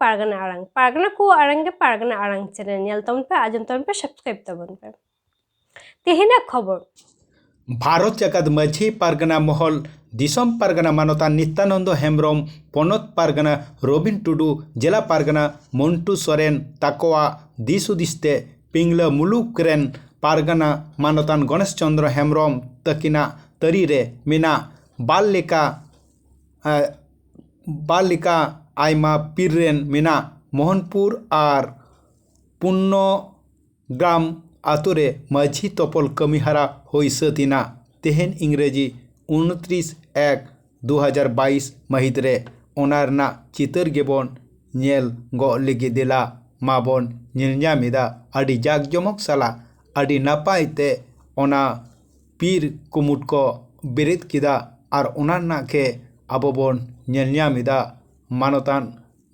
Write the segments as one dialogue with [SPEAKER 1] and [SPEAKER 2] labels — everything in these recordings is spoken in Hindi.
[SPEAKER 1] pargana ko arang ge pargana arang channel nyel tabon pe ajom tabon pe subscribe tabon pe tehena khobor
[SPEAKER 2] Bharat जाकात माझी पारगना महल दिसम पारगना मानता नित्यानंद हेम्ब्रम पनत पारगना रबिन टुडू जिला पारगना मंटू सोरेन ताकोआ दिसुदिस्ते पिंगला मुलुकरेन पारगना मानतान गणेश चंद्र हेम्ब्रम तकिना तरीरे मिना बालिका आयमा पीररेन मिना मोहनपुर आर पुन्नो ग्राम आतुरे माझी तपल कमिहारा होई सतिना तेहन इंग्रेजी 29/1/2022 महित रे ओनारना चितर गेबन नेल गो लगी दिला माबन निलन्यामिदा आदि जाकजमक साला आदि नापायते ओना पीर कुमुट को बेरेत किदा आर ओनारना के आबोबन निलन्यामिदा मानतान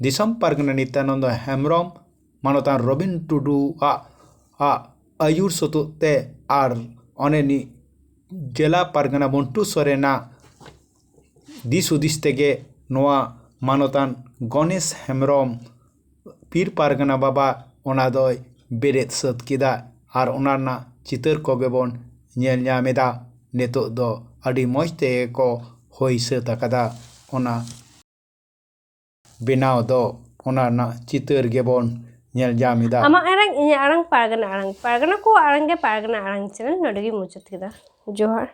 [SPEAKER 2] दिसम पारगना नित्यानंद हेम्ब्रम मानतान रबिन टुडू आ आयुर सतुते आर अनेनी जिला पारगना मंटू सोरेना दिसुदिस तेगे नोआ मानतान गणेश हेम्ब्रम पीर पारगना बाबा ओनादय बेरेत सत किदा आर ओनारना चितर कोगेबन नेल न्यामेदा नेतो दो आदि मज तेगे को होई सत आकादा ओना बेनाव दो ओनारना चितर गेबन nail जामिदा
[SPEAKER 1] ama arang inya arang pargana ko arang ge pargana arang channel nodegi muchat kida johar